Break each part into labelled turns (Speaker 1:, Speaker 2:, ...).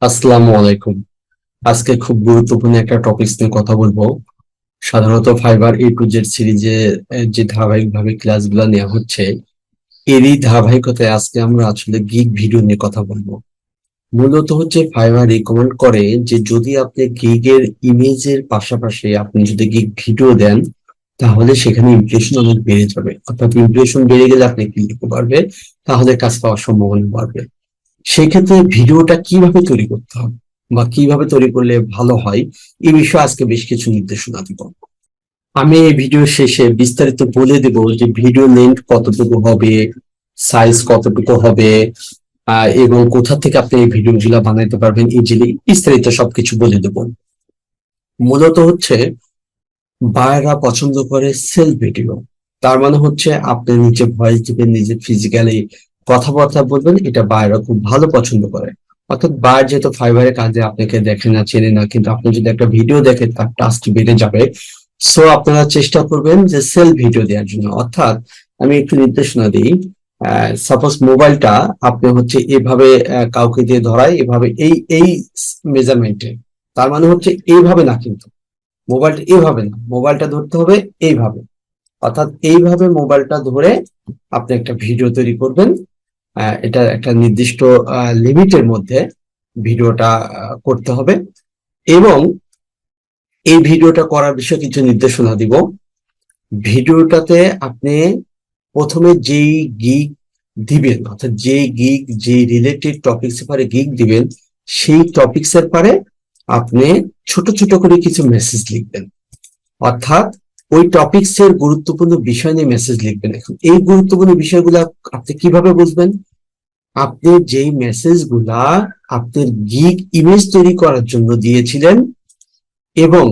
Speaker 1: আসসালামু আলাইকুম। আজকে খুব গুরুত্বপূর্ণ একটা টপিকস নিয়ে কথা বলবো। সাধারণত ফাইবার A to Z সিরিজে যে ধারাবাহিকভাবে ক্লাসগুলো নেওয়া হচ্ছে, এরই ধারাবাহিকতায় আজকে আমরা আসলে গিগ ভিডিও নিয়ে কথা বলবো। মূলত হচ্ছে ফাইবার রিকমেন্ড করে যে যদি আপনি গিগের ইমেজের পাশাপাশি আপনি যদি গিগ ভিডিও দেন, তাহলে সেখানে ইমপ্রেশন অনেক বেড়ে যাবে। অর্থাৎ ইমপ্রেশন বেড়ে গেলে আপনি ক্লিক বাড়বে, তাহলে কাজ পাওয়ার সম্ভাবনা বাড়বে। সেক্ষেত্রে ভিডিওটা কিভাবে তৈরি করতে হবে বা কিভাবে তৈরি করলে ভালো হয়, এই বিষয়ে আজকে বেশ কিছু নির্দেশনা দিব। আমি এই ভিডিও শেষে বিস্তারিত বলে দেব যে ভিডিও লেন্থ কতটুকু হবে, সাইজ কতটুকু হবে, এবং কোথা থেকে আপনি এই ভিডিওগুলো বানাইতে পারবেন ইজিলি, বিস্তারিত সবকিছু বলে দেব। মূলত হচ্ছে বায়াররা পছন্দ করে সেলফ ভিডিও। তার মানে হচ্ছে আপনি নিজে ভয়েস দিবেন, নিজে ফিজিক্যালি কথাবার্তা বলবেন, এটা বায়াররা খুব ভালো পছন্দ করে। অর্থাৎ বায়ার যেহেতু ফাইবারের কাজে আপনাকে দেখে না, চেনে না, কিন্তু আপনি যদি একটা ভিডিও দেখেন তার ট্রাস্ট বেড়ে যাবে। সো আপনারা চেষ্টা করবেন যে সেলফ ভিডিও দেওয়ার জন্য। অর্থাৎ আমি একটু নির্দেশনা দিই। সাপোজ মোবাইলটা আপনি হচ্ছে এভাবে কাউকে দিয়ে ধরায়, এভাবে এই এই মেজারমেন্টে, তার মানে হচ্ছে এইভাবে না, কিন্তু মোবাইলটা এইভাবে না, মোবাইলটা ধরতে হবে এইভাবে। অর্থাৎ এইভাবে মোবাইলটা ধরে আপনি একটা ভিডিও তৈরি করবেন। এটা একটা নির্দিষ্ট লিমিটের মধ্যে ভিডিওটা করতে হবে। এবং এই ভিডিওটা করার বিষয়ে কিছু নির্দেশনা দিব। ভিডিওটাতে আপনি প্রথমে যেই গিগ দিবেন, অর্থাৎ যে গিগ, যে রিলেটেড টপিকস এর পারে গিগ দিবেন, সেই টপিকস এর পারে আপনি ছোট ছোট করে কিছু মেসেজ লিখবেন। অর্থাৎ ওই টপিকস এর গুরুত্বপূর্ণ বিষয় নিয়ে মেসেজ লিখবেন। এখন এই গুরুত্বপূর্ণ বিষয়গুলো আপনি কিভাবে বুঝবেন? আপনি যেই মেসেজ গুলা আপনার গিগ ইমেজ তৈরি করার জন্য দিয়েছিলেন, এবং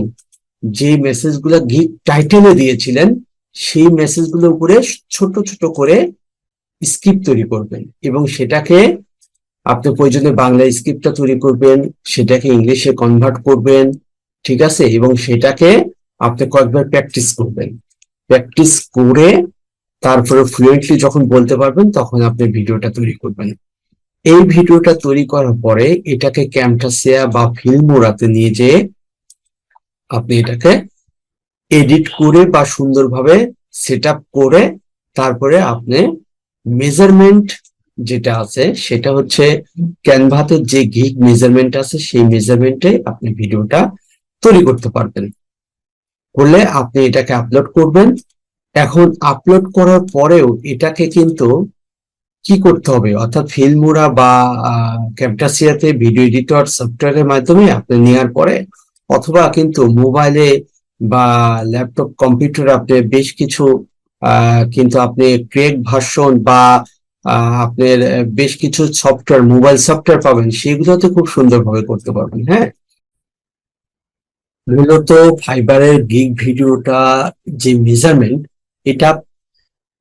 Speaker 1: যে মেসেজ গুলা গিগ টাইটেলে দিয়েছিলেন, সেই মেসেজ গুলোর উপরে ছোট ছোট করে স্ক্রিপ্ট তৈরি করবেন, এবং সেটাকে আপনি প্রয়োজনে বাংলা স্ক্রিপ্টটা তৈরি করবেন, সেটাকে ইংলিশে কনভার্ট করবেন, ঠিক আছে, এবং সেটাকে আপনি কয়েকবার প্র্যাকটিস করবেন। প্র্যাকটিস করে তারপরে ফ্লুয়েন্টলি যখন বলতে পারবেন, তখন আপনি ভিডিওটা তৈরি করবেন। এই ভিডিওটা তৈরি করার পরে এটাকে ক্যামটাসিয়া বা ফিল্মোরাতে নিয়ে যেয়ে আপনি এটাকে এডিট করে বা সুন্দরভাবে সেট আপ করে, তারপরে আপনি মেজারমেন্ট যেটা আছে সেটা হচ্ছে ক্যানভাতে যে গিগ মেজারমেন্ট আছে, সেই মেজারমেন্টে আপনি ভিডিওটা তৈরি করতে পারবেন। করলে আপনি এটাকে আপলোড করবেন। এখন আপলোড করার পরেও এটাকে কিন্তু কি করতে হবে, অর্থাৎ ফিল্মোরা বা ক্যামটাসিয়াতে ভিডিও এডিটর সফটওয়্যারের মাধ্যমে আপনি নেওয়ার পরে, অথবা কিন্তু মোবাইলে বা ল্যাপটপ কম্পিউটারে আপনি বেশ কিছু কিন্তু আপনি ক্রেক ভার্সন বা আপনার বেশ কিছু সফটওয়্যার, মোবাইল সফটওয়্যার পাবেন, সেগুলোতে খুব সুন্দরভাবে করতে পারবেন। হ্যাঁ, মূলত ফাইবারের গিগ ভিডিওটা যে মেজারমেন্ট, এটা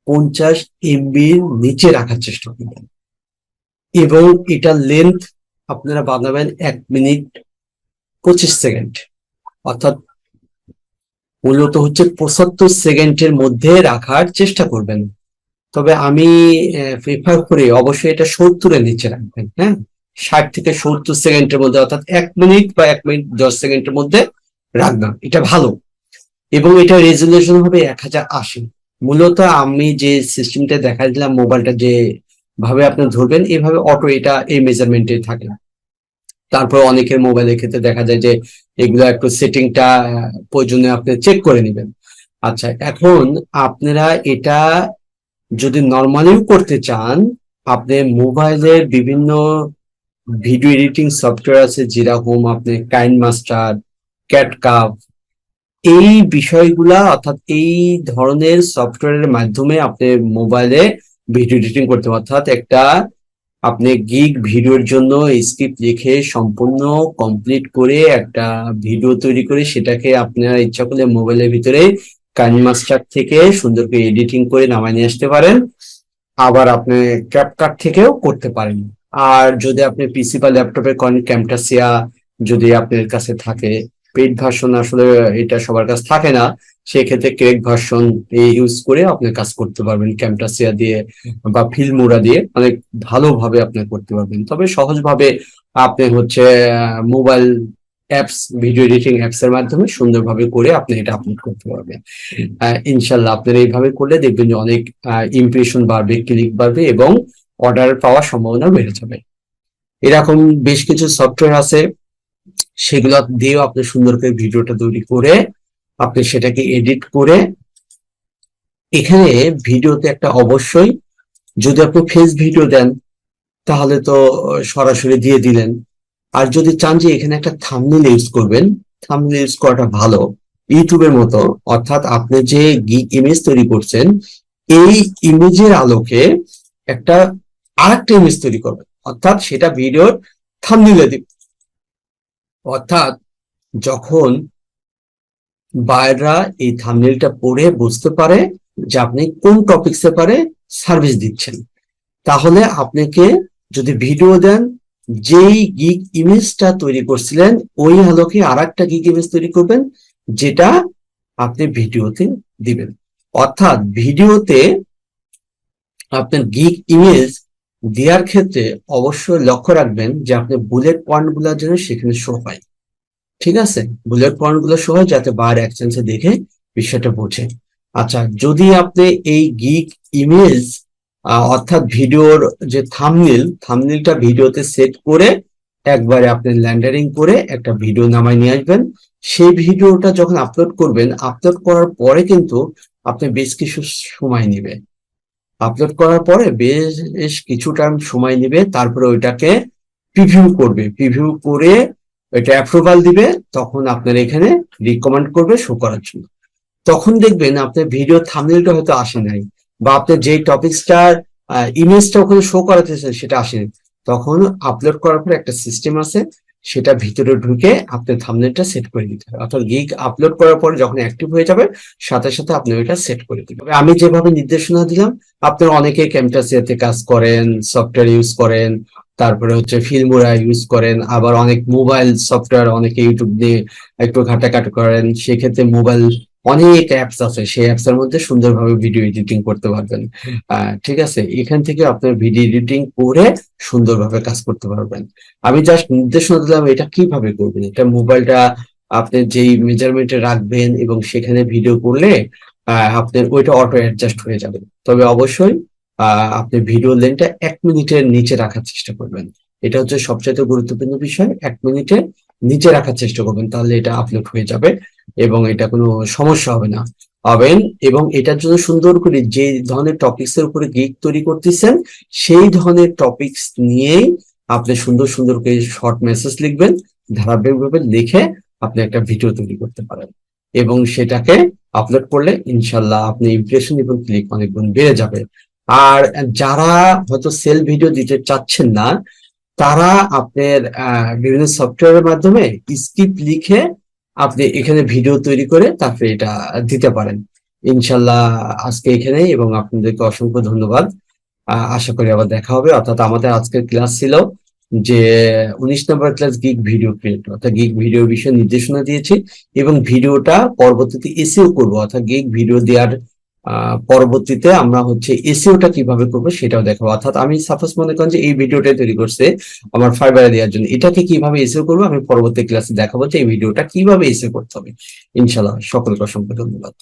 Speaker 1: 50 MB নিচে রাখার চেষ্টা করবেন, এবং এটার লেন্থ আপনারা বানাবেন 1 মিনিট 25 সেকেন্ড। অর্থাৎ মূলত হচ্ছে 75 সেকেন্ডের মধ্যে রাখার চেষ্টা করবেন। তবে আমি প্রিফার করি অবশ্যই এটা 70-এর নিচে রাখবেন। হ্যাঁ, 60 থেকে 70 সেকেন্ডের মধ্যে, অর্থাৎ 1 মিনিট বা 1 মিনিট 10 সেকেন্ডের মধ্যে রাখবেন, এটা ভালো। এবং এটা রেজুলেশন হবে 1080। মূলত আমি যে সিস্টেমটা দেখা দিলাম, মোবাইলটা যে ভাবে আপনি ধরবেন এভাবে অটো এটা এই মেজারমেন্টে থাকে। তারপর অনেকের মোবাইলের ক্ষেত্রে দেখা যায় যে এগুলো একটু সেটিংটা প্রয়োজনে আপনি চেক করে নেবেন। আচ্ছা, এখন আপনারা এটা যদি নর্মালিও করতে চান, আপনি মোবাইলের বিভিন্ন ভিডিও এডিটিং সফটওয়্যার আছে, যেরকম আপনি কাইন মাস্টার, ক্যাটকাপ, এই বিষয়গুলা, অর্থাৎ এই ধরনের সফটওয়্যারের মাধ্যমে আপনি মোবাইলে ভিডিও এডিটিং করতে পারেন। অর্থাৎ একটা আপনি গিগ ভিডিওর জন্য স্ক্রিপ্ট লিখে সম্পূর্ণ কমপ্লিট করে একটা ভিডিও তৈরি করে সেটাকে আপনার ইচ্ছা করলে মোবাইলের ভিতরে কাইন মাস্টার থেকে সুন্দর করে এডিটিং করে নামায় নিয়ে আসতে পারেন। আবার আপনি ক্যাপকাট থেকেও করতে পারেন। আর যদি আপনি পিসি বা ল্যাপটপে করেন, ক্যামটাসিয়া যদি আপনার কাছে থাকে, পেইড ভার্সন আসলে এটা সবার কাছে থাকে না, সেক্ষেত্রে ক্রেক ভার্সন ইউজ করে আপনি কাজ করতে পারবেন। ক্যামটাসিয়া দিয়ে বা ফিল্মোরা দিয়ে অনেক ভালোভাবে আপনি করতে পারবেন। তবে সহজভাবে আপনি হচ্ছে mobile apps, video editing apps এর মাধ্যমে সুন্দরভাবে করে আপনি এটা আপলোড করতে পারবেন। ইনশাল্লাহ আপনারা এইভাবে করলে দেখবেন যে অনেক ইমপ্রেশন বাড়বে, ক্লিক বাড়বে এবং অর্ডার পাওয়ার সম্ভাবনা বেড়ে যাবে। এরকম বেশ কিছু সফটওয়্যার আছে, সেগুলো দিয়েও আপনি সুন্দর করে ভিডিওটা তৈরি করে আপনি সেটাকে এডিট করে, এখানে ভিডিওতে একটা অবশ্যই, যদি আপনি ফেস ভিডিও দেন তাহলে তো সরাসরি দিয়ে দিলেন। আর যদি চান যে এখানে একটা থাম্বনেল ইউজ করবেন, থাম্বনেল ইউজ করাটা ভালো ইউটিউবের মতো। অর্থাৎ আপনি যে গিগ ইমেজ তৈরি করছেন, এই ইমেজের আলোকে একটা আরেকটা ইমেজ তৈরি করবেন, অর্থাৎ সেটা ভিডিওর থাম্বনেলে দিবেন। অর্থাৎ যখন বায়াররা এই থাম্বনেলটা পড়ে বুঝতে পারে যে আপনি কোন টপিকসে পারে সার্ভিস দিচ্ছেন, তাহলে আপনাকে যদি ভিডিও দেন, যেই গিগ ইমেজটা তৈরি করছিলেন ওই আলোকে আর একটা গিগ ইমেজ তৈরি করবেন, যেটা আপনি ভিডিওতে দিবেন। অর্থাৎ ভিডিওতে আপনার গিগ ইমেজ দেওয়ার ক্ষেত্রে অবশ্যই লক্ষ্য রাখবেন যে আপনি বুলেট পয়েন্ট গুলা যেন সেখানে শো হয়। ঠিক আছে, বুলেট পয়েন্ট গুলো শো হয় যাতে বার অ্যাকশনসে দেখে বিষয়টা বোঝে। আচ্ছা, যদি আপনি এই গিগ ইমেজ অর্থাৎ ভিডিওর যে থাম্বনেলটা ভিডিওতে সেট করে একবারে আপনি ল্যান্ডারিং করে একটা ভিডিও নামায় নিয়ে আসবেন। সেই ভিডিওটা যখন আপলোড করবেন, আপলোড করার পরে কিন্তু আপনি বেশ কিছু সময় নেবে, আপলোড করার পরে বেশ কিছুটা সময় নেবে, তারপরে ওইটাকে প্রিভিউ করবে, প্রিভিউ করে এটা অ্যাপ্রুভাল দিবে, তখন আপনার এখানে রিকমেন্ড করবে শো করার জন্য। তখন দেখবেন আপনার ভিডিও থাম্বনেলটা হয়তো আসে নাই, বা আপনার যে টপিকসটার ইমেজটা ওখানে শো করাতেছে সেটা আসেনি, তখন আপলোড করার পর একটা সিস্টেম আছে, সেটা ভিতরে ঢুকে আপনার থাম্বনেলটা সেট করে দিতে হবে। অর্থাৎ গিগ আপলোড করার পরে যখন অ্যাক্টিভ হয়ে যাবে সাথে সাথে আপনি ওইটা সেট করে দিবেন। আমি যেভাবে নির্দেশনা দিলাম, আপনারা অনেকে ক্যামটাসিয়াতে কাজ করেন, সফটওয়্যার ইউজ করেন, তারপরে হচ্ছে ফিল্মোরা ইউজ করেন, আবার অনেক মোবাইল সফটওয়্যার, অনেকে ইউটিউব দিয়ে একটু ঘাটাঘাটি করেন, সেক্ষেত্রে মোবাইল অনেক অ্যাপস আছে, সেই অ্যাপস এর মধ্যে সুন্দরভাবে ভিডিও এডিটিং করতে পারবেন। ঠিক আছে, এখান থেকে আপনার ভিডিও এডিটিং করে সুন্দরভাবে কাজ করতে পারবেন। আমি জাস্ট নির্দেশনা দিলাম এটা কিভাবে করবেন। এটা মোবাইলটা আপনি যেই মেজারমেন্টে রাখবেন এবং সেখানে ভিডিও করলে আপনার ওইটা অটো অ্যাডজাস্ট হয়ে যাবে। তবে অবশ্যই আপনি ভিডিও লেন্থটা 1 মিনিটের নিচে রাখার চেষ্টা করবেন। এটা হচ্ছে সবচেয়ে গুরুত্বপূর্ণ বিষয়, 1 মিনিটের নিচে রাখার চেষ্টা করবেন, তাহলে এটা আপলোড হয়ে যাবে এবং এটা কোনো সমস্যা হবে না হবেন। এবং এটার জন্য সুন্দর করে যে ধরনের টপিকস এর উপরে গিগ তৈরি করতেছেন, সেই ধরনের টপিকস নিয়েই আপনি সুন্দর সুন্দর করে শর্ট মেসেজ লিখবেন, ধারাবাহিকভাবে লিখে আপনি একটা ভিডিও তৈরি করতে পারেন এবং সেটাকে আপলোড করলে ইনশাল্লাহ আপনি ইমপ্রেশন এবং ক্লিক অনেক গুণ বেড়ে যাবে। আর যারা হয়তো সেল ভিডিও দিতে চাচ্ছেন না, তারা আপনার বিভিন্ন সফটওয়্যারের মাধ্যমে স্ক্রিপ্ট লিখে আপনি এখানে ভিডিও তৈরি করে তারপরে এটা দিতে পারেন। ইনশাল্লাহ আজকে এখানেই, এবং আপনাদেরকে অসংখ্য ধন্যবাদ। আশা করি আবার দেখা হবে। অর্থাৎ আমাদের আজকের ক্লাস ছিল যে 19 নম্বর ক্লাস গিগ ভিডিও ক্রিয়েট, অর্থাৎ গিগ ভিডিও বিষয়ে নির্দেশনা দিয়েছি এবং ভিডিওটা পরবর্তীতে এসইও করবো, অর্থাৎ গিগ ভিডিও দেওয়ার পরবর্তীতে আমরা হচ্ছে এসইওটা কিভাবে করবো সেটাও দেখাবো। অর্থাৎ আমি সাপোজ মনে করেন যে এই ভিডিওটা তৈরি করছে আমার ফাইবারে দেওয়ার জন্য, এটাকে কিভাবে এসইও করবো আমি পরবর্তী ক্লাসে দেখাবো যে এই ভিডিওটা কিভাবে এসইও করতে হবে। ইনশাল্লাহ সকলকে অসংখ্য ধন্যবাদ।